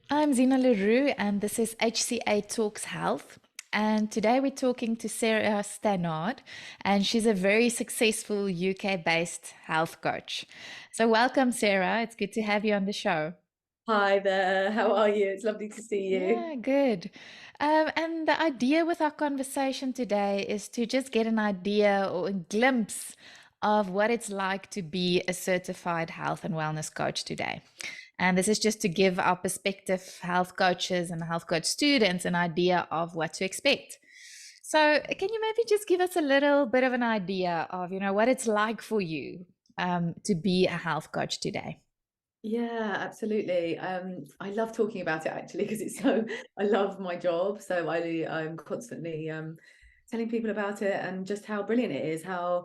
I'm Zina Leroux, and this is HCA Talks Health. And today we're talking to Sarah Stannard, and she's a very successful UK-based health coach. So welcome, Sarah. It's good to have you on the show. Hi there, how are you? It's lovely to see you. Yeah, good. And the idea with our conversation today is to just get an idea or a glimpse of what it's like to be a certified health and wellness coach today. And this is just to give our prospective health coaches and health coach students an idea of what to expect. So, can you maybe just give us a little bit of an idea of, what it's like for you to be a health coach today? Yeah, absolutely. I love talking about it actually because I love my job. So I'm constantly telling people about it and just how brilliant it is, how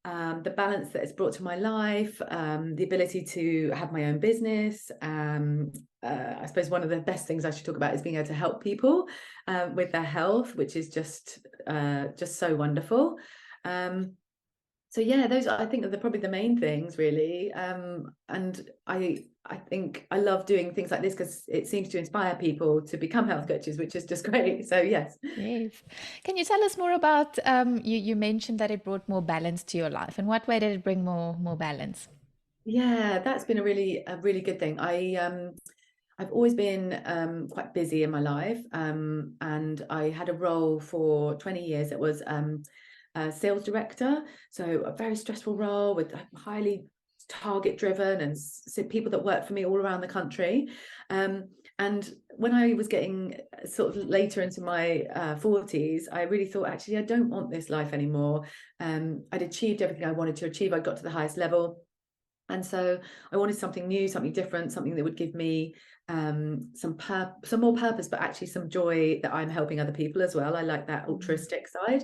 the balance that it's brought to my life, the ability to have my own business. I suppose one of the best things I should talk about is being able to help people with their health, which is just so wonderful. Um, So yeah, those I think are probably the main things really. And I think I love doing things like this because it seems to inspire people to become health coaches, which is just great. So yes. Yes. Can you tell us more about you mentioned that it brought more balance to your life. In what way did it bring more balance? Yeah, that's been a really good thing. I've always been quite busy in my life. And I had a role for 20 years that was a sales director. So a very stressful role with highly target driven and people that worked for me all around the country. Um, and when I was getting sort of later into my 40s, I really thought, actually, I don't want this life anymore. I'd achieved everything I wanted to achieve. I got to the highest level. And so I wanted something new, something different, something that would give me some more purpose, but actually some joy that I'm helping other people as well. I like that altruistic side.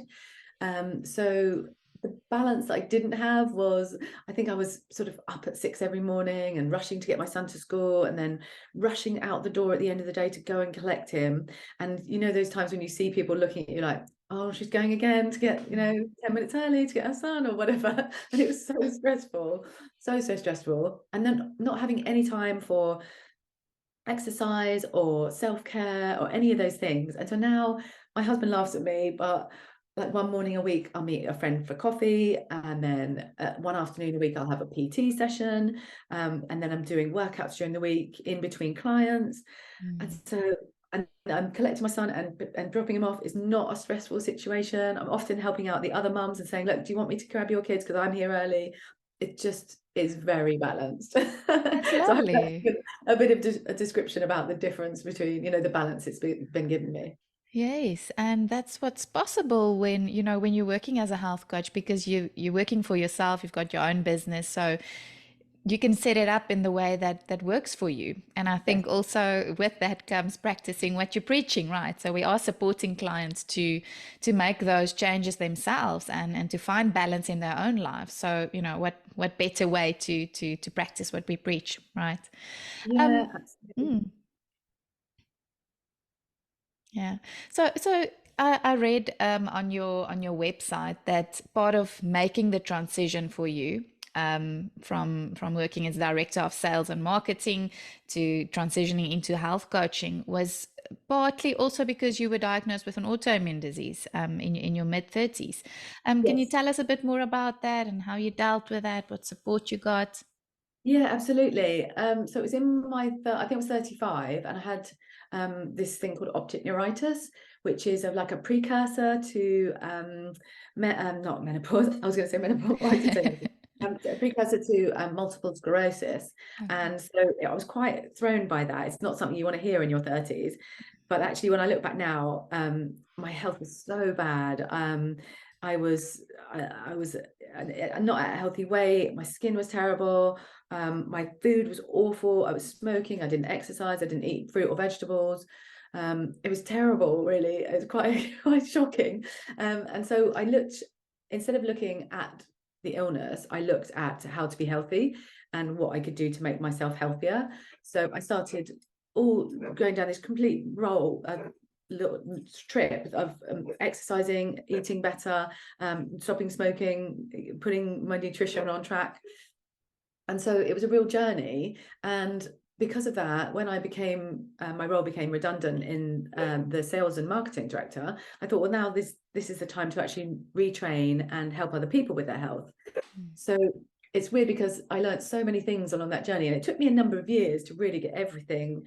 So the balance that I didn't have was, I think I was sort of up at 6 every morning and rushing to get my son to school and then rushing out the door at the end of the day to go and collect him. And you know, those times when you see people looking at you like, oh, she's going again to get, 10 minutes early to get her son or whatever. And it was so stressful, so stressful. And then not having any time for exercise or self-care or any of those things. And so now my husband laughs at me, but like one morning a week I'll meet a friend for coffee, and then one afternoon a week I'll have a PT session, and then I'm doing workouts during the week in between clients. And Mm. so and I'm collecting my son and dropping him off is not a stressful situation. I'm often helping out the other mums and saying, look, do you want me to grab your kids because I'm here early? It just is very balanced. That's So I hope that's lovely. a bit of a description about the difference between, the balance it's been given me. Yes, and that's what's possible when, when you're working as a health coach because you're working for yourself, you've got your own business, so you can set it up in the way that works for you. And I Yes. think also with that comes practicing what you're preaching, right? So we are supporting clients to make those changes themselves and to find balance in their own lives. So, what better way to practice what we preach, right? Yeah, Um, absolutely. mm. Yeah. So I read on your website that part of making the transition for you from working as director of sales and marketing to transitioning into health coaching was partly also because you were diagnosed with an autoimmune disease in your mid-30s. Can you Yes. tell us a bit more about that and how you dealt with that, what support you got? Yeah, absolutely. So it was in I think I was 35, and I had this thing called optic neuritis, which is like a precursor to not menopause. I was going to say menopause. I did say menopause. A precursor to multiple sclerosis. Okay. And so I was quite thrown by that. It's not something you want to hear in your 30s. But actually, when I look back now, my health was so bad. I was not at a healthy weight. My skin was terrible. My food was awful. I was smoking. I didn't exercise. I didn't eat fruit or vegetables. It was terrible, really. It was quite quite shocking. And so instead of looking at the illness, I looked at how to be healthy and what I could do to make myself healthier. So I started all going down this complete little trip of exercising, eating better, stopping smoking, putting my nutrition on track. And so it was a real journey. And because of that, when I became my role became redundant in the sales and marketing director, I thought, well, now this is the time to actually retrain and help other people with their health. Mm. So it's weird because I learned so many things along that journey, and it took me a number of years to really get everything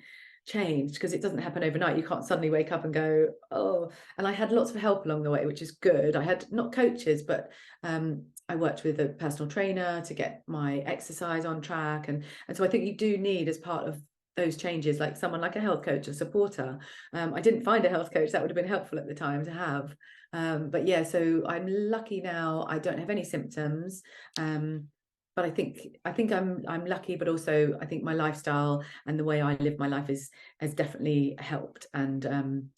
changed, because it doesn't happen overnight. You can't suddenly wake up and go, oh. And I had lots of help along the way, which is good. I had not coaches, but I worked with a personal trainer to get my exercise on track, and so I think you do need, as part of those changes, like someone like a health coach, a supporter. I didn't find a health coach. That would have been helpful at the time to have. But yeah, so I'm lucky now. I don't have any symptoms. But I think I'm lucky, but also I think my lifestyle and the way I live my life has definitely helped and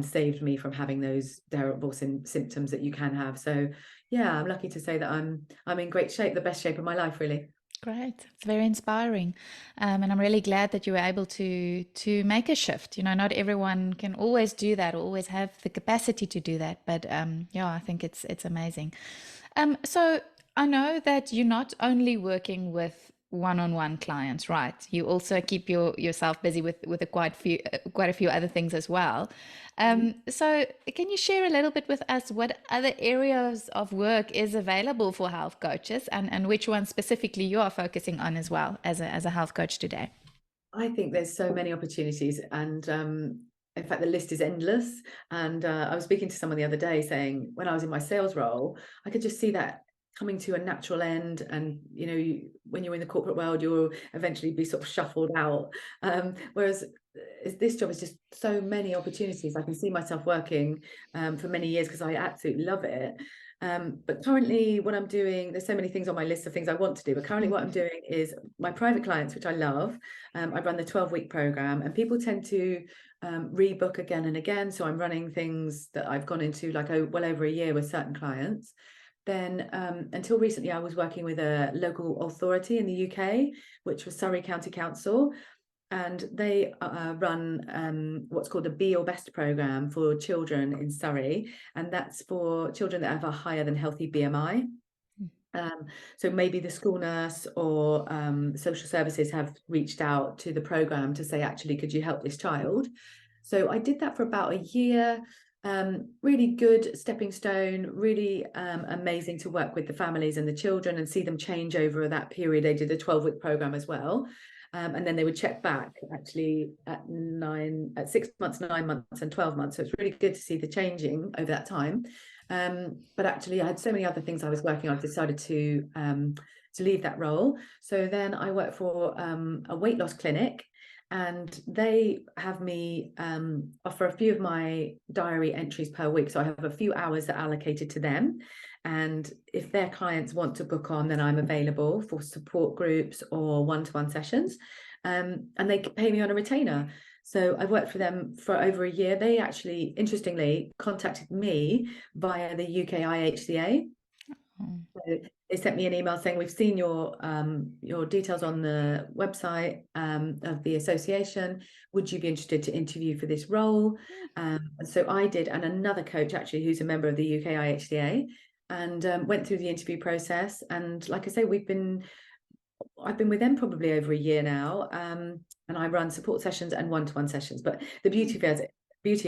saved me from having those terrible symptoms that you can have. So yeah, I'm lucky to say that I'm in great shape, the best shape of my life, really. Great. It's very inspiring. And I'm really glad that you were able to make a shift. You know, not everyone can always do that or always have the capacity to do that. But yeah, I think it's amazing. So I know that you're not only working with one-on-one clients, right? You also keep yourself busy with quite a few other things as well. So can you share a little bit with us what other areas of work is available for health coaches, and which ones specifically you are focusing on as well as a health coach today? I think there's so many opportunities, and in fact, the list is endless. And I was speaking to someone the other day saying, when I was in my sales role, I could just see that coming to a natural end. And when you're in the corporate world, you'll eventually be sort of shuffled out. Whereas this job is just so many opportunities. I can see myself working for many years because I absolutely love it. But currently what I'm doing, there's so many things on my list of things I want to do, but currently what I'm doing is my private clients, which I love. I run the 12-week program, and people tend to rebook again and again. So I'm running things that I've gone into like well over a year with certain clients. Then until recently, I was working with a local authority in the UK, which was Surrey County Council. And they run what's called a Be Your Best program for children in Surrey. And that's for children that have a higher than healthy BMI. So maybe the school nurse or social services have reached out to the program to say, actually, could you help this child? So I did that for about a year. Really good stepping stone, really amazing to work with the families and the children and see them change over that period. They did a 12-week program as well. And then they would check back actually at 6 months, 9 months and 12 months. So it's really good to see the changing over that time. But actually I had so many other things I was working on. I decided to leave that role. So then I work for a weight loss clinic, and they have me offer a few of my diary entries per week. So I have a few hours that are allocated to them. And if their clients want to book on, then I'm available for support groups or one-to-one sessions. And they pay me on a retainer. So I've worked for them for over a year. They actually, interestingly, contacted me via the UK IHCA. So they sent me an email saying, we've seen your details on the website of the association. Would you be interested to interview for this role? And so I did, and another coach actually who's a member of the UK IHCA, and went through the interview process. And like I say, I've been with them probably over a year now, and I run support sessions and one-to-one sessions. But the beauty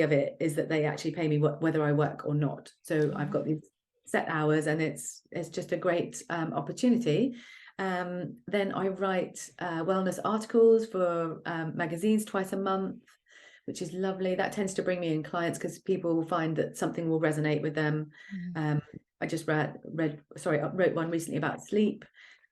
of it is that they actually pay me whether I work or not. So I've got these set hours, and it's just a great opportunity. Then I write wellness articles for magazines twice a month, which is lovely. That tends to bring me in clients because people find that something will resonate with them. I just wrote one recently about sleep,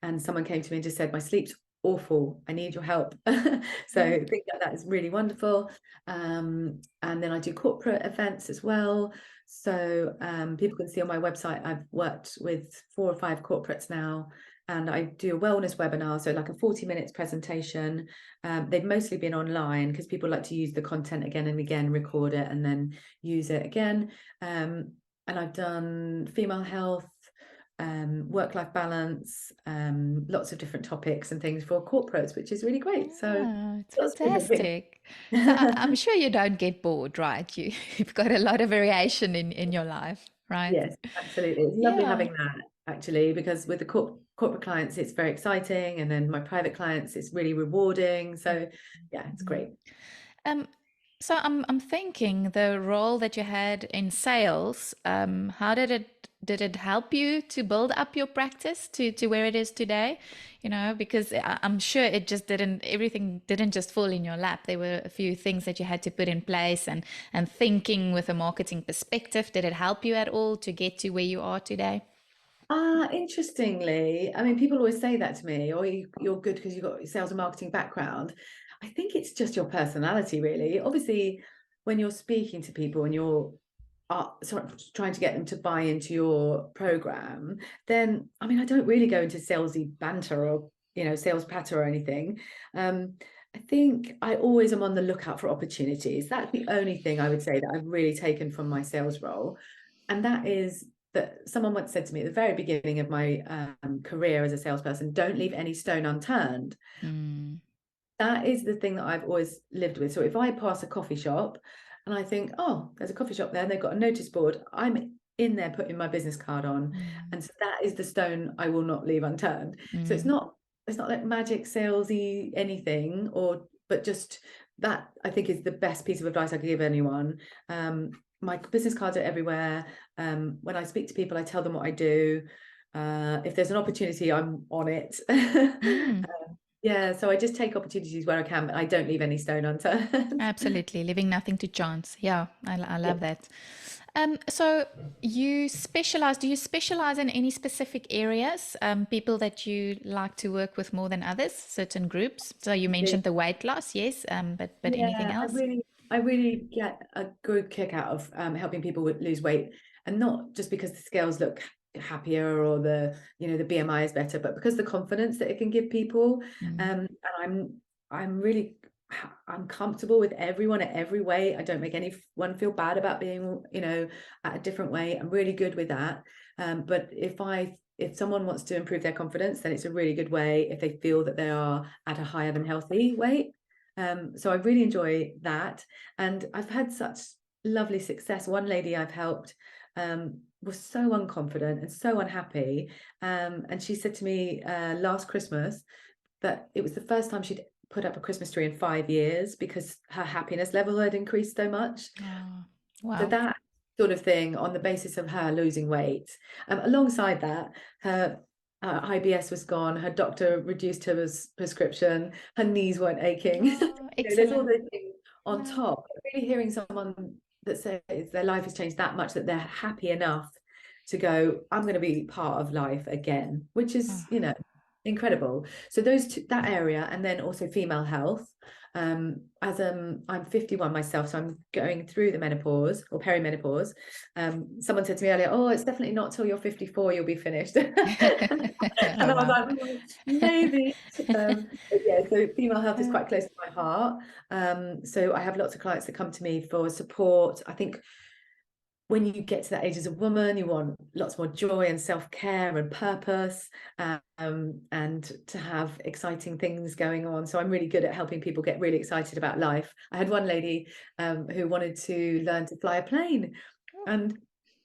and someone came to me and just said, my sleep's awful, I need your help. So I think that is really wonderful. And then I do corporate events as well. So people can see on my website, I've worked with 4 or 5 corporates now, and I do a wellness webinar, so like a 40 minutes presentation. They've mostly been online because people like to use the content again and again, record it and then use it again. And I've done female health, work-life balance, lots of different topics and things for corporates, which is really great. So Yeah, it's lots of different things. fantastic. So I'm sure you don't get bored, right? You've got a lot of variation in your life, right? Yes, absolutely. It's lovely Yeah. having that, actually, because with the corporate clients, it's very exciting. And then my private clients, it's really rewarding. So yeah, it's Mhm. great. Um, so I'm thinking the role that you had in sales, how did it help you to build up your practice to where it is today? You know, because I'm sure it just didn't, everything didn't just fall in your lap. There were a few things that you had to put in place, and thinking with a marketing perspective. Did it help you at all to get to where you are today? Interestingly, I mean, people always say that to me, or you're good because you've got a sales and marketing background. I think it's just your personality, really. Obviously, when you're speaking to people and you're sort of trying to get them to buy into your program, then, I mean, I don't really go into salesy banter or, sales patter or anything. I think I always am on the lookout for opportunities. That's the only thing I would say that I've really taken from my sales role. And that is that someone once said to me at the very beginning of my career as a salesperson, don't leave any stone unturned. Mm, That is the thing that I've always lived with. So if I pass a coffee shop and I think, oh, there's a coffee shop there and they've got a notice board, I'm in there putting my business card on. mm, And so that is the stone I will not leave unturned. So mm, it's not like magic salesy anything, but just that I think is the best piece of advice I could give anyone. My business cards are everywhere. When I speak to people, I tell them what I do. If there's an opportunity, I'm on it. mm. Yeah, so I just take opportunities where I can, but I don't leave any stone unturned. Absolutely, leaving nothing to chance. Yeah, I Yeah. love that. So you specialize, do you specialize in any specific areas? People that you like to work with more than others, certain groups? So you mentioned the weight loss, yes, but anything Yeah, else? I really get a good kick out of helping people lose weight, and not just because the scales look happier or the BMI is better, but because the confidence that it can give people. Mm, And I'm really I'm comfortable with everyone at every weight. I don't make anyone feel bad about being, at a different weight. I'm really good with that. But if someone wants to improve their confidence, then it's a really good way if they feel that they are at a higher than healthy weight. So I really enjoy that. And I've had such lovely success. One lady I've helped was so unconfident and so unhappy. And she said to me last Christmas that it was the first time she'd put up a Christmas tree in 5 years because her happiness level had increased so much. oh, So wow. that sort of thing on the basis of her losing weight. Alongside that, her IBS was gone. Her doctor reduced her prescription. Her knees weren't aching. Oh, There's all excellent. those things on Wow. top. Really hearing someone that says their life has changed that much that they're happy enough to go, I'm going to be part of life again, which is, Oh, incredible. So those two, that area, and then also female health. As I'm 51 myself, so I'm going through the menopause or perimenopause. Someone said to me earlier, oh, it's definitely not till you're 54 you'll be finished. And I oh was wow. like, maybe. But yeah, so female health is Uh, quite close to my heart. So I have lots of clients that come to me for support. I think when you get to that age as a woman, you want lots more joy and self-care and purpose, and to have exciting things going on. So I'm really good at helping people get really excited about life. I had one lady who wanted to learn to fly a plane, and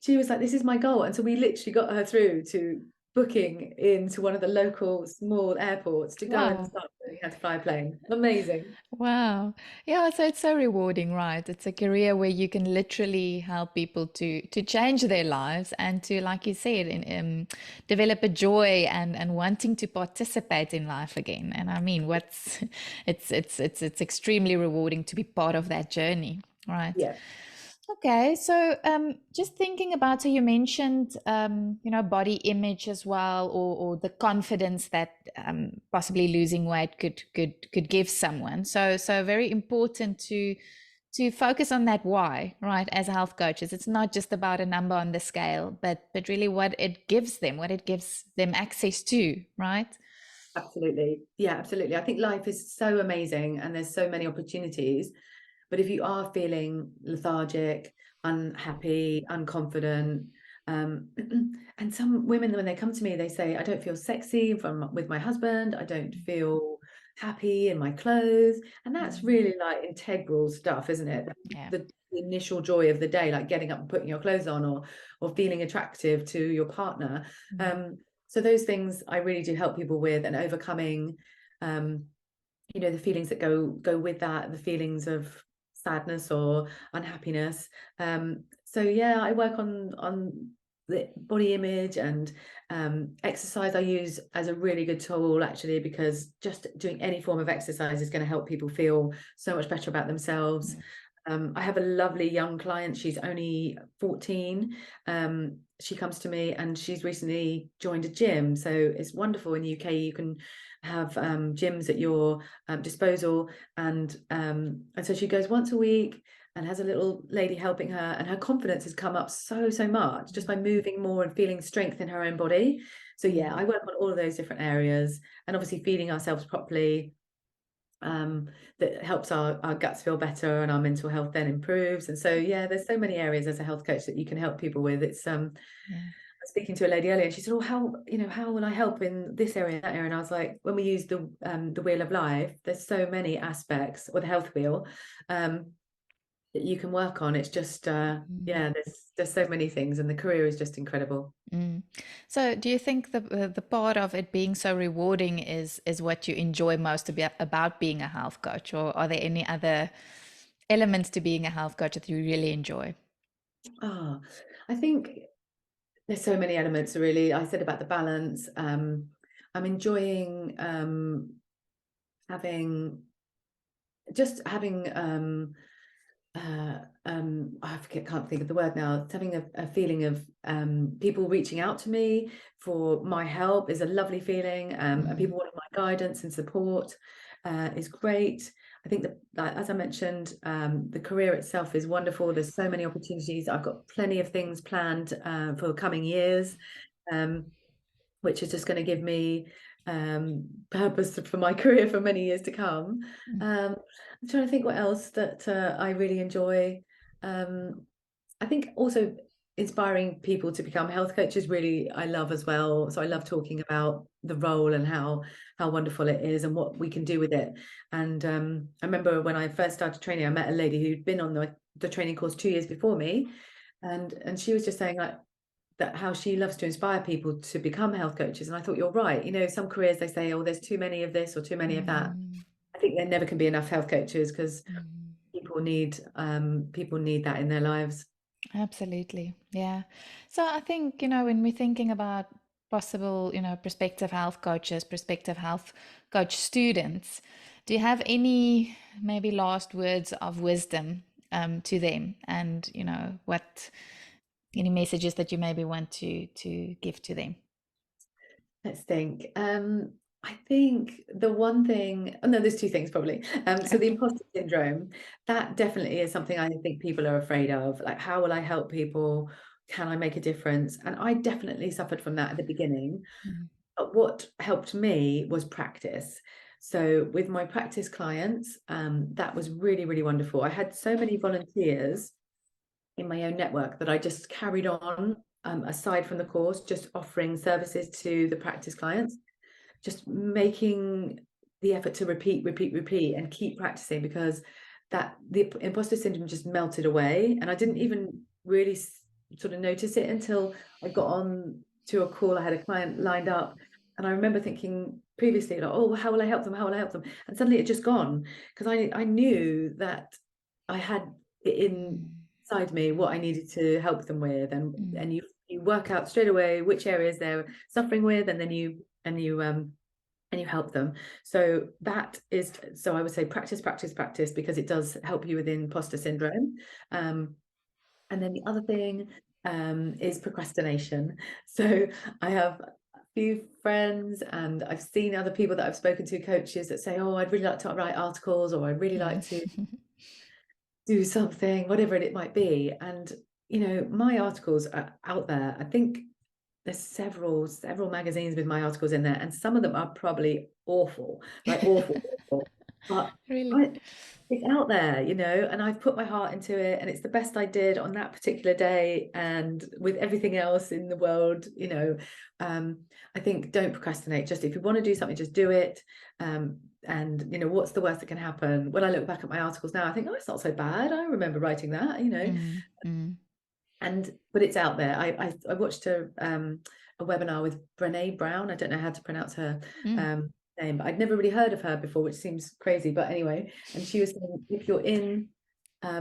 she was like, this is my goal. And so we literally got her through to booking into one of the local small airports to go and wow. start learning how to fly a plane. Amazing. Wow. Yeah, so it's so rewarding, right? It's a career where you can literally help people to change their lives and to, like you said, develop a joy and wanting to participate in life again. And I mean, what's it's extremely rewarding to be part of that journey, right? Yeah, Okay, so just thinking about, so you mentioned, body image as well, or the confidence that possibly losing weight could give someone. So very important to focus on that why, right? As health coaches, it's not just about a number on the scale, but really what it gives them, what it gives them access to, right? absolutely. Yeah, absolutely. I think life is so amazing and there's so many opportunities. But if you are feeling lethargic, unhappy, unconfident, um, and some women, when they come to me, they say, I don't feel sexy with my husband. I don't feel happy in my clothes. And that's Mm, really like integral stuff, isn't it? yeah. The initial joy of the day, like getting up and putting your clothes on, or feeling attractive to your partner. Mm, Um, So those things I really do help people with, and overcoming, the feelings that go with that, the feelings of sadness or unhappiness. So yeah, I work on the body image, and exercise I use as a really good tool, actually, because just doing any form of exercise is going to help people feel so much better about themselves. I have a lovely young client. She's only 14. She comes to me and she's recently joined a gym. So it's wonderful. In the UK, you can have gyms at your disposal. And so she goes once a week and has a little lady helping her. And her confidence has come up so much just by moving more and feeling strength in her own body. So yeah, I work on all of those different areas, and obviously feeding ourselves properly, that helps our guts feel better, and our mental health then improves. And so yeah, there's so many areas as a health coach that you can help people with. It's I was speaking to a lady earlier, and she said, oh, how will I help in this area, that area? And I was like, when we use the wheel of life, there's so many aspects, or the health wheel, that you can work on. It's just yeah, there's so many things, and the career is just incredible. So, do you think the part of it being so rewarding is what you enjoy most about being a health coach, or are there any other elements to being a health coach that you really enjoy? I think there's so many elements, really. I said about the balance. I'm enjoying having can't think of the word now. It's having a feeling of people reaching out to me for my help is a lovely feeling, and people wanting my guidance and support is great. I think that, as I mentioned, the career itself is wonderful. There's so many opportunities. I've got plenty of things planned for coming years, which is just going to give me purpose for my career for many years to come. I'm trying to think what else that I really enjoy. I think also inspiring people to become health coaches, really, I love as well. So I love talking about the role and how wonderful it is and what we can do with it. And I remember when I first started training, I met a lady who'd been on the training course 2 years before me, and she was just saying, like, that how she loves to inspire people to become health coaches. And I thought, you're right. Some careers, they say, oh, there's too many of this or too many of that. I think there never can be enough health coaches, because people need that in their lives. Absolutely. Yeah. So I think, when we're thinking about possible, prospective health coaches, prospective health coach students, do you have any maybe last words of wisdom to them? And, what any messages that you maybe want to give to them? Let's think. I think the one thing, oh no, there's two things probably. So the Okay. imposter syndrome, that definitely is something I think people are afraid of. Like, how will I help people? Can I make a difference? And I definitely suffered from that at the beginning. Mhm. But what helped me was practice. So with my practice clients, that was really, really wonderful. I had so many volunteers in my own network that I just carried on, aside from the course, just offering services to the practice clients, just making the effort to repeat, and keep practicing, because the imposter syndrome just melted away, and I didn't even really sort of notice it until I got on to a call. I had a client lined up, and I remember thinking previously, like, oh, how will I help them? How will I help them? And suddenly it just gone, because I knew that I had it inside me what I needed to help them with, and you work out straight away which areas they're suffering with, and then you help them. So I would say practice, because it does help you with imposter syndrome. And then the other thing is procrastination. So I have a few friends, and I've seen other people that I've spoken to, coaches, that say, oh, I'd really like to write articles, or I'd really like to do something, whatever it might be. And my articles are out there. I think there's several magazines with my articles in there, and some of them are probably awful, like awful. But Really? I, it's out there, and I've put my heart into it, and it's the best I did on that particular day. And with everything else in the world, I think don't procrastinate. Just, if you want to do something, just do it. And what's the worst that can happen? When I look back at my articles now, I think, oh, it's not so bad. I remember writing that. Mm, mm, But it's out there. I watched a a webinar with Brené Brown. I don't know how to pronounce her Mm. name, but I'd never really heard of her before, which seems crazy. But anyway, and she was saying, if you're in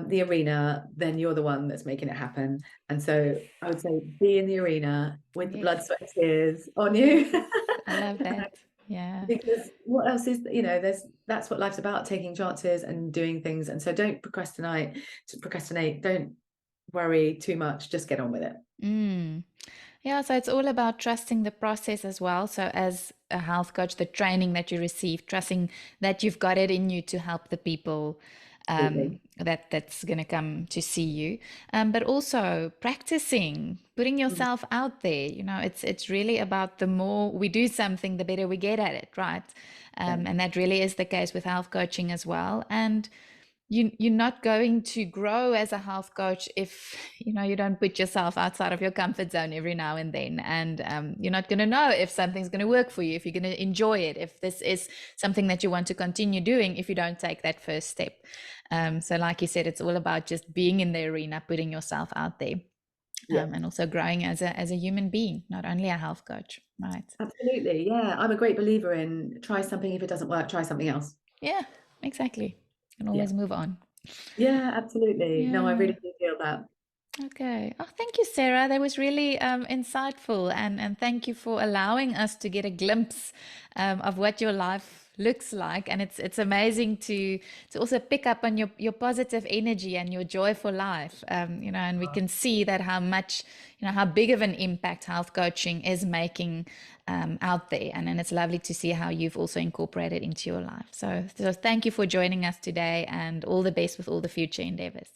the arena, then you're the one that's making it happen. And so I would say, be in the arena with the Yes. blood, sweat, and tears on you. Yes. I love that. Yeah. Because what else is, that's what life's about, taking chances and doing things. And so don't procrastinate, don't worry too much, just get on with it. Mm. Yeah, so it's all about trusting the process as well. So, as a health coach, the training that you receive, trusting that you've got it in you to help the people Absolutely. that's going to come to see you, but also practicing, putting Mhm. yourself out there. It's really about the more we do something, the better we get at it, right? Yeah. And that really is the case with health coaching as well. And you're not going to grow as a health coach if you don't put yourself outside of your comfort zone every now and then, and you're not going to know if something's going to work for you, if you're going to enjoy it, if this is something that you want to continue doing, if you don't take that first step. So like you said, it's all about just being in the arena, putting yourself out there, Yeah. and also growing as a human being, not only a health coach, right? Absolutely. Yeah. I'm a great believer in try something. If it doesn't work, try something else. Yeah, exactly. You can Yeah. always move on. Yeah, absolutely. No, I Yeah. really do feel that. Okay. Oh, thank you, Sarah. That was really insightful, and thank you for allowing us to get a glimpse of what your life looks like. And it's amazing to also pick up on your positive energy and your joy for life. And we can see that how much, how big of an impact health coaching is making out there. And it's lovely to see how you've also incorporated into your life. So thank you for joining us today, and all the best with all the future endeavors.